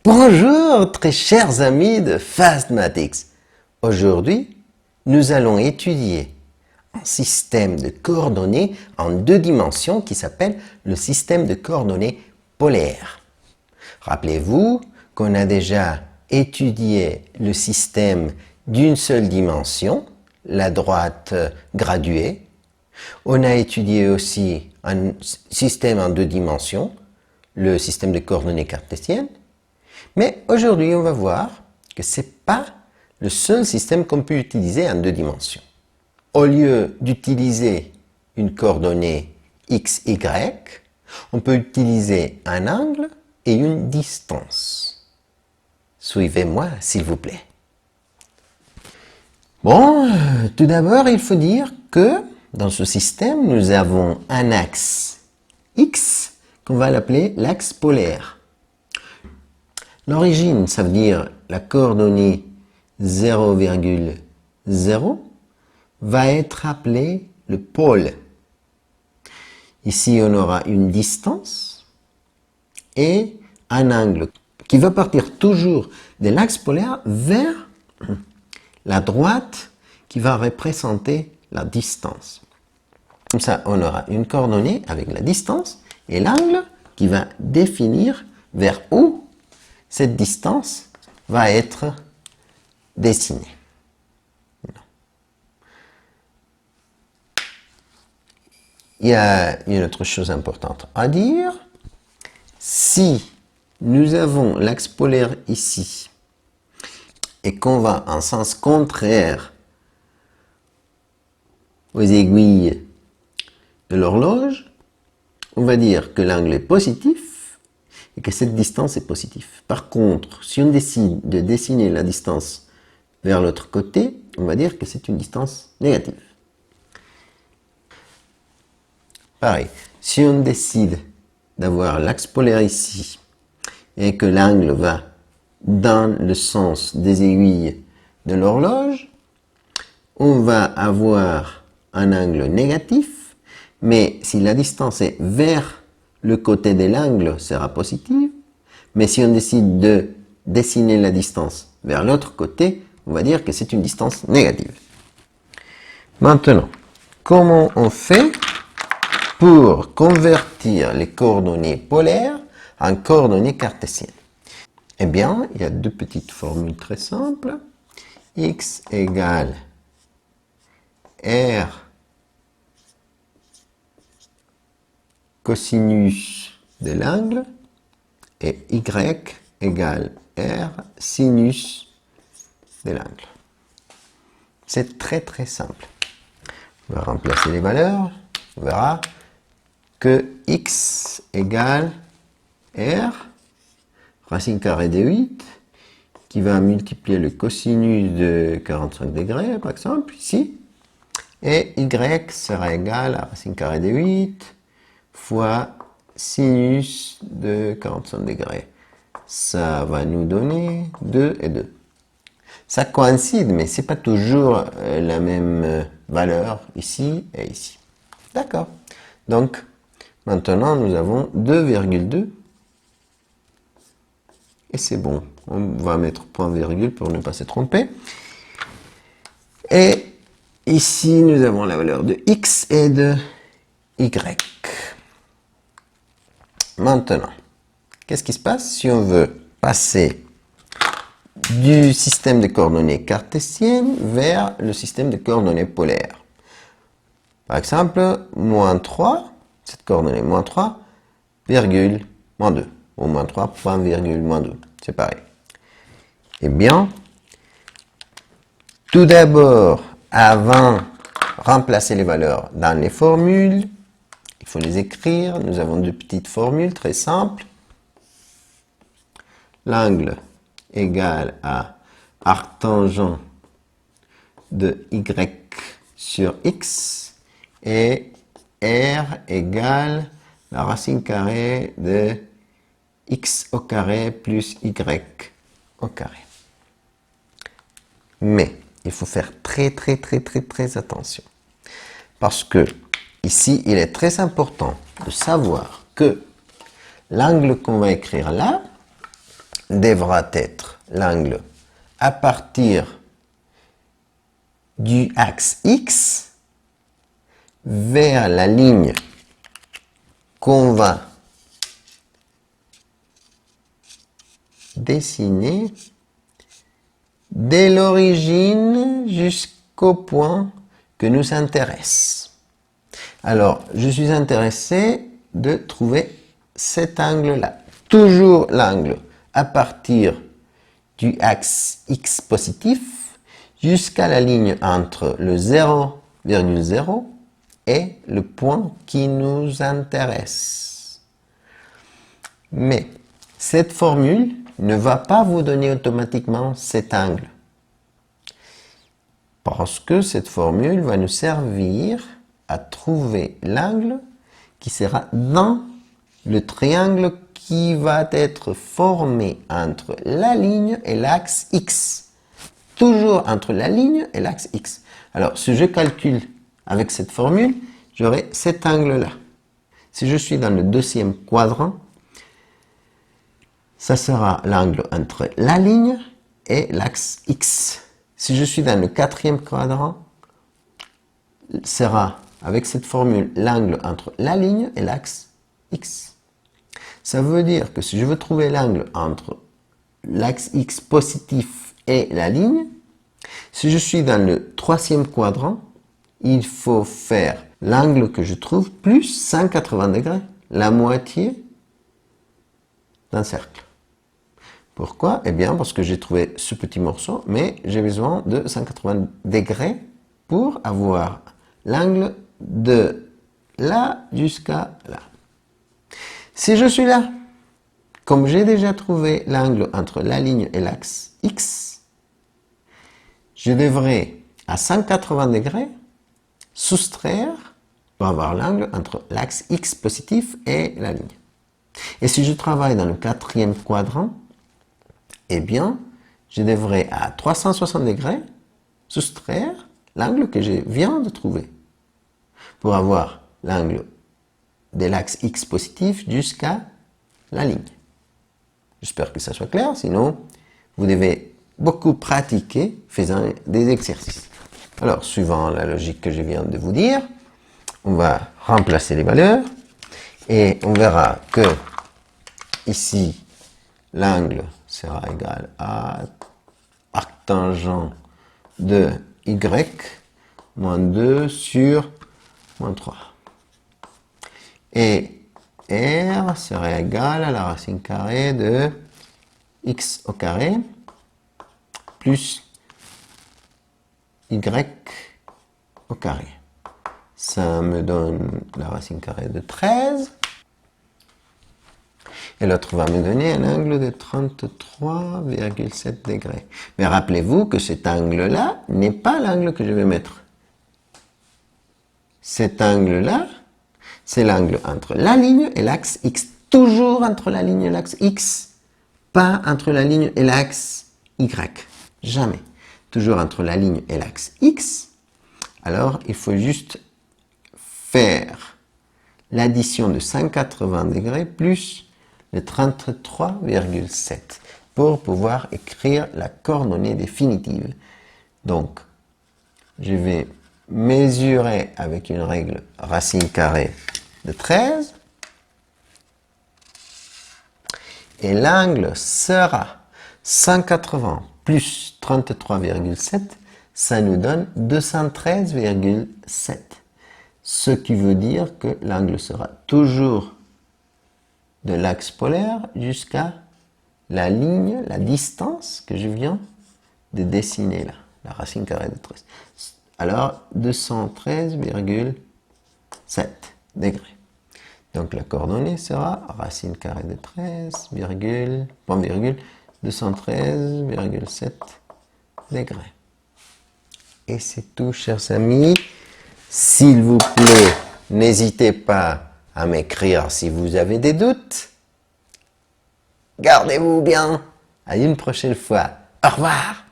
Bonjour très chers amis de Fastmathix. Aujourd'hui, nous allons étudier un système de coordonnées en deux dimensions qui s'appelle le système de coordonnées polaires. Rappelez-vous qu'on a déjà étudié le système d'une seule dimension, la droite graduée. On a étudié aussi un système en deux dimensions, le système de coordonnées cartésiennes. Mais aujourd'hui, on va voir que ce n'est pas le seul système qu'on peut utiliser en deux dimensions. Au lieu d'utiliser une coordonnée x, y, on peut utiliser un angle et une distance. Suivez-moi, s'il vous plaît. Bon, tout d'abord, il faut dire que dans ce système, nous avons un axe x qu'on va l'appeler l'axe polaire. L'origine, ça veut dire la coordonnée 0,0 va être appelée le pôle. Ici, on aura une distance et un angle qui va partir toujours de l'axe polaire vers la droite qui va représenter la distance. Comme ça, on aura une coordonnée avec la distance et l'angle qui va définir vers où cette distance va être dessinée. Il y a une autre chose importante à dire. Si nous avons l'axe polaire ici et qu'on va en sens contraire aux aiguilles de l'horloge, on va dire que l'angle est positif et que cette distance est positive. Par contre, si on décide de dessiner la distance vers l'autre côté, on va dire que c'est une distance négative. Pareil, si on décide d'avoir l'axe polaire ici et que l'angle va dans le sens des aiguilles de l'horloge, on va avoir un angle négatif, mais si la distance est vers le côté de l'angle sera positif, mais si on décide de dessiner la distance vers l'autre côté, on va dire que c'est une distance négative. Maintenant, comment on fait pour convertir les coordonnées polaires en coordonnées cartésiennes? Eh bien, il y a deux petites formules très simples. X égale R cosinus de l'angle et y égale r sinus de l'angle. C'est très simple. On va remplacer les valeurs. On verra que x égale r racine carrée de 8 qui va multiplier le cosinus de 45 degrés par exemple ici et y sera égal à racine carrée de 8 fois sinus de 45 degrés. Ça va nous donner 2 et 2. Ça coïncide, mais ce n'est pas toujours la même valeur ici et ici. D'accord. Donc, maintenant, nous avons 2,2. Et c'est bon. On va mettre point-virgule pour ne pas se tromper. Et ici, nous avons la valeur de x et de y. Maintenant, qu'est-ce qui se passe si on veut passer du système de coordonnées cartésiennes vers le système de coordonnées polaires? Par exemple, moins 3, cette coordonnée moins 3, virgule, moins 2, ou moins 3, point virgule, moins 2, c'est pareil. Eh bien, tout d'abord, avant de remplacer les valeurs dans les formules, il faut les écrire. Nous avons deux petites formules très simples. L'angle égal à arctangent de y sur x et r égale la racine carrée de x au carré plus y au carré. Mais il faut faire très attention. Parce que ici, il est très important de savoir que l'angle qu'on va écrire là devra être l'angle à partir du axe X vers la ligne qu'on va dessiner dès l'origine jusqu'au point que nous intéresse. Alors, je suis intéressé de trouver cet angle-là. Toujours l'angle à partir du axe X positif jusqu'à la ligne entre le 0,0 et le point qui nous intéresse. Mais cette formule ne va pas vous donner automatiquement cet angle. Parce que cette formule va nous servir à trouver l'angle qui sera dans le triangle qui va être formé entre la ligne et l'axe X. Toujours entre la ligne et l'axe X. Alors, si je calcule avec cette formule, j'aurai cet angle-là. Si je suis dans le deuxième quadrant, ça sera l'angle entre la ligne et l'axe X. Si je suis dans le quatrième quadrant, sera avec cette formule l'angle entre la ligne et l'axe X. Ça veut dire que si je veux trouver l'angle entre l'axe X positif et la ligne, si je suis dans le troisième quadrant, il faut faire l'angle que je trouve plus 180 degrés, la moitié d'un cercle. Pourquoi? Eh bien, parce que j'ai trouvé ce petit morceau, mais j'ai besoin de 180 degrés pour avoir l'angle de là jusqu'à là. Si je suis là, comme j'ai déjà trouvé l'angle entre la ligne et l'axe X, je devrais, à 180 degrés, soustraire pour avoir l'angle entre l'axe X positif et la ligne. Et si je travaille dans le quatrième quadrant, eh bien, je devrais, à 360 degrés, soustraire l'angle que je viens de trouver pour avoir l'angle de l'axe X positif jusqu'à la ligne. J'espère que ça soit clair, sinon vous devez beaucoup pratiquer faisant des exercices. Alors, suivant la logique que je viens de vous dire, on va remplacer les valeurs et on verra que ici, l'angle sera égal à arctangent de y moins 2 sur moins 3. Et R sera égal à la racine carrée de x au carré plus y au carré. Ça me donne la racine carrée de 13. Et l'autre va me donner un angle de 33,7 degrés. Mais rappelez-vous que cet angle-là n'est pas l'angle que je vais mettre. Cet angle-là, c'est l'angle entre la ligne et l'axe X. Toujours entre la ligne et l'axe X, pas entre la ligne et l'axe Y. Jamais. Toujours entre la ligne et l'axe X. Alors, il faut juste faire l'addition de 180 degrés plus le 33,7 pour pouvoir écrire la coordonnée définitive. Donc, je vais mesurer avec une règle racine carrée de 13 et l'angle sera 180 plus 33,7, ça nous donne 213,7. Ce qui veut dire que l'angle sera toujours de l'axe polaire jusqu'à la ligne, la distance que je viens de dessiner là, la racine carrée de 13. Alors, 213,7 degrés. Donc, la coordonnée sera racine carrée de 13, point virgule, 213,7 degrés. Et c'est tout, chers amis. S'il vous plaît, n'hésitez pas à m'écrire si vous avez des doutes. Gardez-vous bien. À une prochaine fois. Au revoir.